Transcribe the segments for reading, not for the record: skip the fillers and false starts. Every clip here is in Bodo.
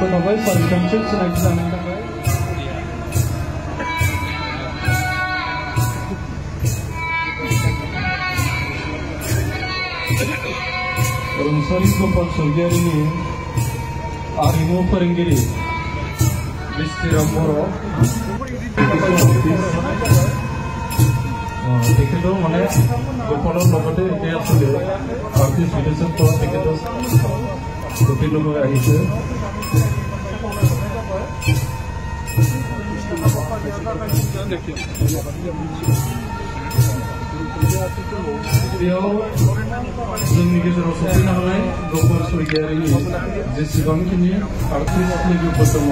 साबायखर थाबाय सारिथामसिम सिनायथि जानायनि थाखाय। रुंसारि गोपाल स्वर्गियारिनि आरिमु फोरोंगिरि बिस्थिराम बर' তেখেতও মানে গোপালৰ লগতে একে আছিলে আৰ্টিষ্ট বিদেশৰ পৰা তেখেতৰ ছুটী লৈ আহিছে। बेयाव जोंनि गेजेराव सफैनो हानाय गोपाल स्वर्गियारिनि जेसेबांखिनि आर्टिस्ट लोगोफोर दङ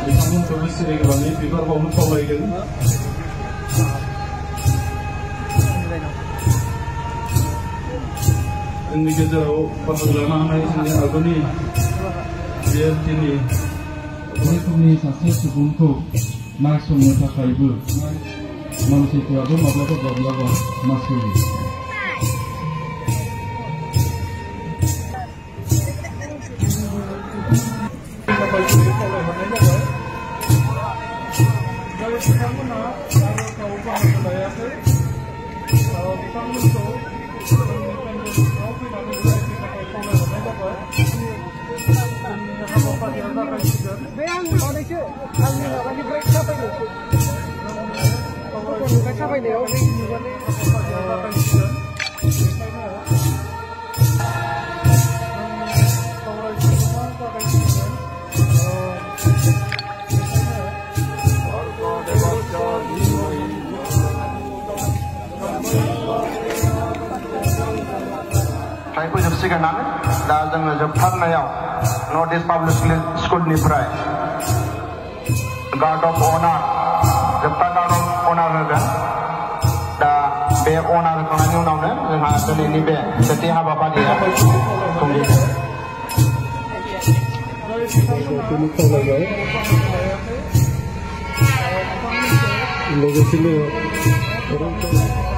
बिथांमोनखौबो सिरायग्रानि बिबार बावनो खावलायदों। जोंनि गेजेराव बाहागो लानो हानाय जोंनि आगोलनि बिएलटिनि रोखोमनि सासे सुबुंखौ नायसंनो थाखायबो मानसिफोराबो माब्लाबा नासयो। फोजोबसिगोनानो दा जोङो जोबथारनायाव नर्थ इस्ट पाब्लिक स्कुलनिफ्राय गार्ड अफ अनार जोबथा गार्ड अफ अनार होगोन। दा बे अनार होखांनायनि उनावनो जोंहा दिनैनि बे सेथि हाबाफारिया खुंगोन। लोगोसेनो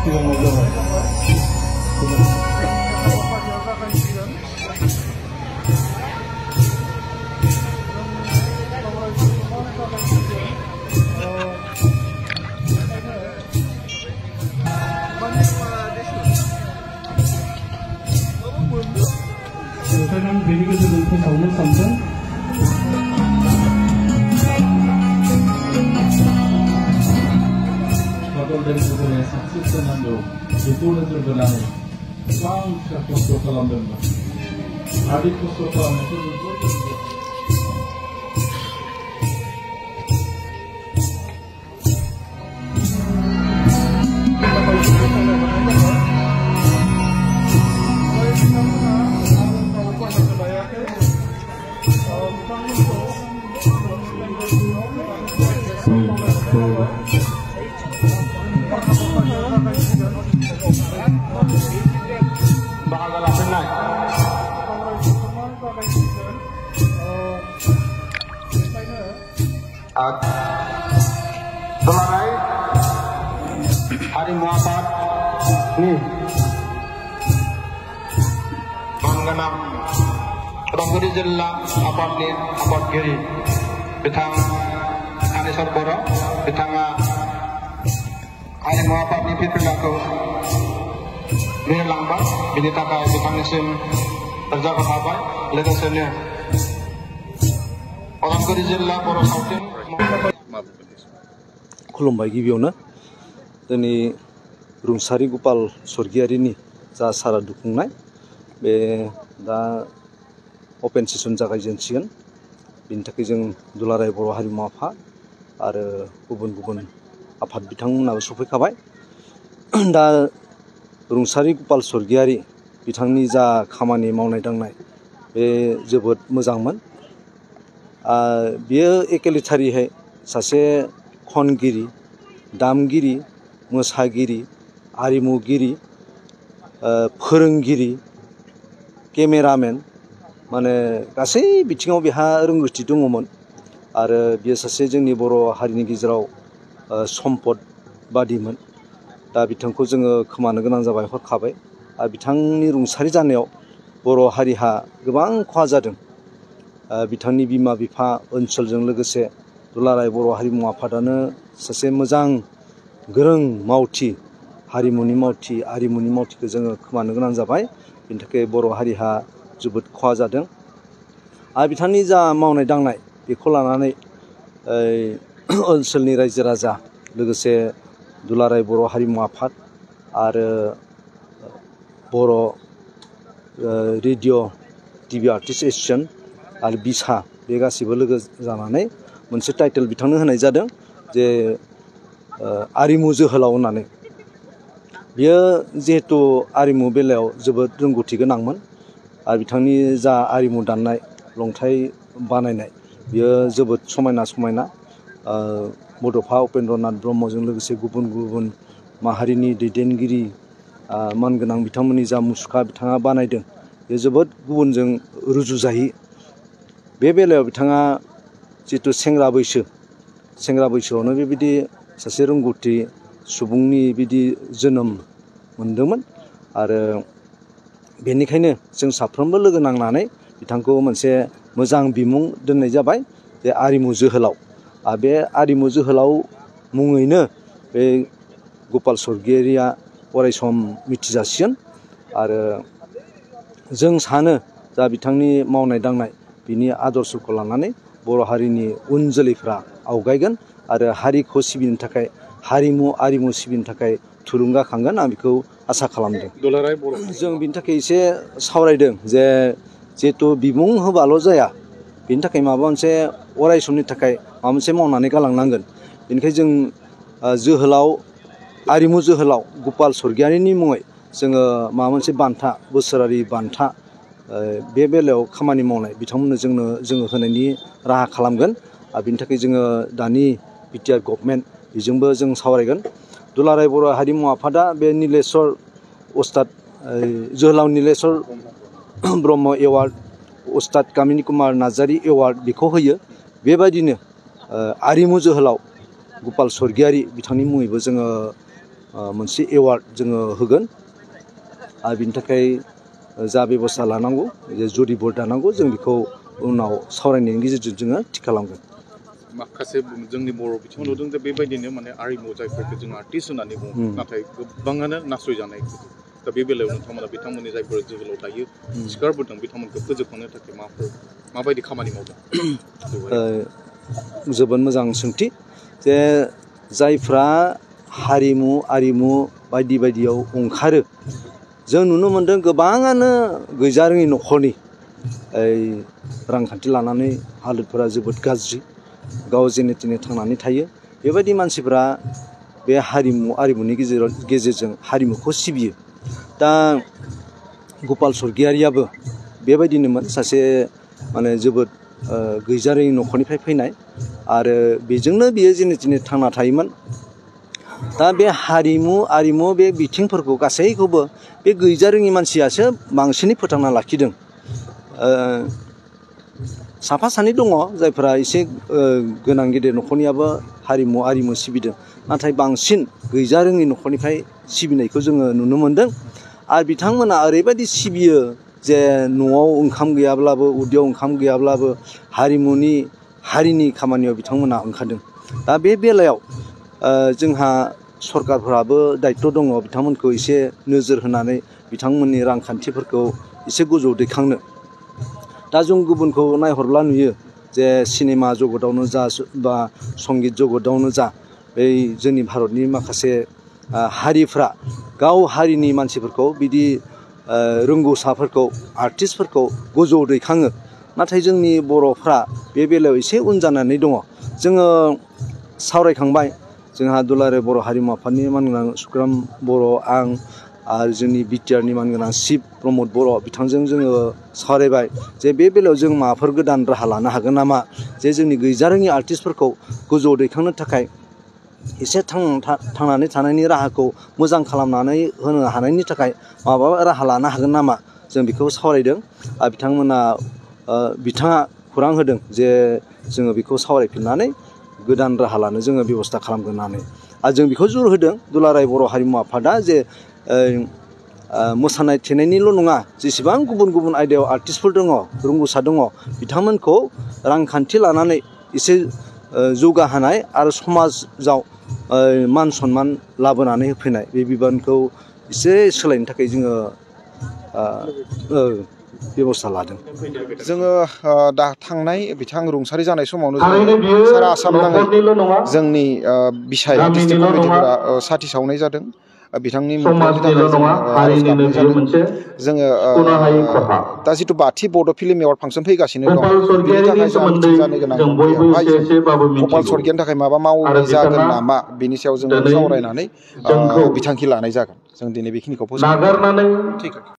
सिगाङाव जाबाय नोंथांमोन बेनि गेजेरजों फोसावनो सानदों। बादल देंखोफोरा साक्सेस जानांगौ बेखौ नोजोर बोनानै गोबां खस्थ' खालामदोंमोन। आरो खस्थ' खालामनायखौ bahagia lafinai Dulanai Harimu Afad ni Mangganam Udangkuri Jilla Afadni Afadgiri Bitang Anisar Boro Bitanga Harimu Afadni Fitrilaku Lambang bini takai bitangnisim terjaga habai legasnya orang Jilla Boro Sautin खुलुमबाय गिबियावनो दिनै रुंसारि गोपाल स्वर्गियारिनि जा सारादु खुंनाय बे दा अपेन सेसन जागायजेनसिगोन। बिनि थाखाय जों दुलाराय बर' हारिमु आफाद आरो गुबुन गुबुन आफाद बिथांमोनाबो सफैखाबाय। दा रुंसारि गोपाल स्वर्गियारि बिथांनि जा खामानि मावनाय दांनाय बे जोबोद मोजांमोन। बियो एकेलेथारिहाय सासे खनगिरि दामगिरि मोसागिरि आरिमुगिरि फोरोंगिरि केमेरामेन माने गासै बिथिङाव बेहा रोंगौथि दङमोन। आरो बियो सासे जोंनि बर' हारिनि गेजेराव सम्पद बादिमोन। दा बिथांखौ जोङो खोमानो गोनां जाबाय हरखाबै। आरो बिथांनि रुंसारि जानायाव बर' हारिहा गोबां खहा जादों। बिथांनि बिमा बिफा ओनसोलजों लोगोसे दुलाराय बर' हारिमु आफादानो सासे मोजां गोरों मावथि आरिमुनि मावथिखौ जोङो खोमानो गोनां जाबाय। बेनि थाखाय बर' हारिहा जोबोद खहा जादों। आरो बिथांनि जा मावनाय दांनाय बेखौ लानानै ओनसोलनि रायजो राजा लोगोसे दुलाराय बर' हारिमु आफाद आरो बर' रेडिअ टिभि आर्टिस्ट एस'सियेसन आरो बिसा बे गासिबो लोगो जानानै मोनसे टाइटेल बिथांनो होनाय जादों जे आरिमु जोहोलाव होननानै। बियो जिहेथु आरिमु बेलायाव जोबोद रोंगौथि गोनांमोन आरो बिथांनि जा आरिमु दाननाय लंथाइ बानायनाय बियो जोबोद समायना बड'फा उपेन्द्रनाथ ब्रह्मजों लोगोसे गुबुन गुबुन माहारिनि दैदेनगिरि मानगोनां बिथांमोननि जा मुसुखा बिथाङा बानायदों बे जोबोद गुबुनजों रुजुजायै। बे बेलायाव बिथाङा जिथु सेंग्रा बैसोआवनो बेबायदि सासे रोंगौथि सुबुंनि बिदि जोनोम मोनदोंमोन आरो बेनिखायनो जों साफ्रोमबो लोगो नांनानै बिथांखौ मोनसे मोजां बिमुं दोननाय जाबाय जे आरिमु जोहोलाव। आरो बे आरिमु जोहोलाव मुङैनो बे गपाल स्वर्गियारिया अरायसम मिथिजासिगोन आरो जों सानो जा बिथांनि मावनाय दांनाय बिनि आदर्शखौ लानानै बर' हारिनि उन जोलैफ्रा आवगायगोन आरो हारिखौ सिबिनो थाखाय आरिमु सिबिनो थाखाय थुलुंगाखांगोन आं बेखौ आसा खालामदों। जों बिनि थाखाय एसे सावरायदों जे जिहेथु बिमुं होबाल' जाया, बेनि थाखाय माबा मोनसे अराय समनि थाखाय माबा मोनसे मावनानै गालांनांगोन। बेनिखायनो जों आरिमु जोहोलाव गपाल स्वर्गियारिनि मुङै जोङो माबा मोनसे बान्था, बोसोरारि बान्था बे बेलायाव खामानि मावनाय बिथांमोननो जोङो होनायनि राहा खालामगोन। आरो बिनि थाखाय जोङो दानि बिटिआर गभर्नमेन्ट बेजोंबो जों सावरायगोन। दुलाराय बर' हारिमु आफादा बे नीलेश्वर उस्ताद जोहोलाव नीलेश्वर ब्रह्म एवार्ड, उस्ताद कामिनी कुमार नार्जारी एवार्ड बेखौ होयो। बेबायदिनो आरिमु जोहोलाव गपाल स्वर्गियारि बिथांनि मुङैबो जोङो मोनसे एवार्ड जोङो होगोन। आरो बिनि थाखाय जा बेबस्था लानांगौ, जुरि बर्ड दानांगौ, जों बेखौ उनाव सावरायनायनि गेजेरजों जोङो थि खालामगोन। माखासे जोंनि बर' बिथिङाव नुदों जे बेबायदिनो माने आरिमु जायफोरखौ जों आर्टिस्ट होननानै बुङो, नाथाय गोबाङानो नासयजानाय। दा बे बेलायाव नोंथांमोना बिथांमोननि जायफोर जोहोलाव दायो सिखारबोदों बिथांमोनखौ फोजोबखांनो थाखाय माबायदि खामानि मावदों? जोबोद मोजां सोंथि जे जायफ्रा आरिमु बायदि बायदियाव ओंखारो, जों नुनो मोन्दों गोबाङानो गैजारोङि न'खरनि रांखान्थि लानानै हालोदफोरा जोबोद गाज्रि, गाव जेने तेने थांनानै थायो। बेबायदि मानसिफ्रा बे आरिमुनि गेजेरजों हारिमुखौ सिबियो। दा गपाल स्वर्गियारियाबो बेबायदिनोमोन, सासे माने जोबोद गैजारोङि न'खरनिफ्राय फैनाय आरो बेजोंनो बियो जेने तेने थांना थायोमोन। दा बे आरिमु बे बिथिंफोरखौ गासैखौबो बे गैजारोङि मानसियासो बांसिनै फोथांना लाखिदों। साफा सानै दङ जायफोरा एसे गोनां गेदेर न'खरनियाबो आरिमु सिबिदों, नाथाय बांसिन गैजारोङि न'खरनिफ्राय सिबिनायखौ जोङो नुनो मोन्दों। आरो बिथांमोना ओरैबायदि सिबियो जे न'आव ओंखाम गैयाब्लाबो, उदैयाव ओंखाम गैयाब्लाबो हारिनि खामानियाव बिथांमोना ओंखारदों। दा बे बेलायाव जोंहा सरकारफोराबो दायित्व दङ बिथांमोनखौ एसे नोजोर होनानै बिथांमोननि रांखान्थिफोरखौ एसे गोजौ दैखांनो। दा जों गुबुनखौ नायहरब्ला नुयो जे सिनेमा जगतआवनो जा बा संगित जगतआवनो जा, बै जोंनि भारतनि माखासे हारिफ्रा गाव हारिनि मानसिफोरखौ बिदि रोंगौसाफोरखौ आर्टिस्टफोरखौ गोजौआव दैखाङो। नाथाय जोंनि बर'फ्रा बे बेलायाव एसे उन जानानै दङ। जोङो सावरायखांबाय, जोंहा दुलाराय बर' हारिमु आफादनि मानगोनां सुखराम बर', आं आरो जोंनि बिटिआरनि मानगोनां शिब प्रमद बर' बिथांजों जोङो सावरायबाय जे बे बेलायाव जों माबाफोर गोदान राहा लानो हागोन नामा, जे जोंनि गैजारोङि आर्टिस्टफोरखौ गोजौआव दैखांनो थाखाय एसे थांनानै थानायनि राहाखौ मोजां खालामनानै होनो हानायनि थाखाय माबा राहा लानो हागोन नामा, जों बेखौ सावरायदों। आरो बिथाङा खौरां होदों जे जोङो बेखौ सावरायफिननानै गोदान राहा लानो जोङो बेब'स्था खालामगोन होननानै। आरो जों बेखौ जुर होदों दुलाराय बर' हारिमु आफादा जे मोसानाय थेनायनिल' नङा जेसेबां गुबुन गुबुन आयदायाव आर्टिस्टफोर दङ रोंगौसा दङ बिथांमोनखौ रांखान्थि लानानै एसे जौगाहोनाय आरो समाजाव मान सन्मान लाबोनानै होफैनाय बे बिबानखौ एसे सोलायनो थाखाय जोङो बेबस्था लादों। जोङो दा थांनाय बिथां रुंसारि जानाय समावनो सारा आसाम नाङै जोंनि बिसाय डिस्ट्रिक्ट कमिटिफोरा साथि सावनाय जादों। बिथांनि मुंख्लंनि थाखाय जोङो दा जिथु बाथि बड' फिल्म एवार्ड फांसन फैगासिनो दं बेनि थाखाय जोंहा मिथिं जानो गोनां दं। बेवहाय जों कपाल स्वर्गियारिनि थाखाय माबा मावनाय जागोन नामा बेनि सायाव जोङो सावरायनानै बिथांखि लानाय जागोन। जों दिनै बेखिनिखौ फोजोबबाय।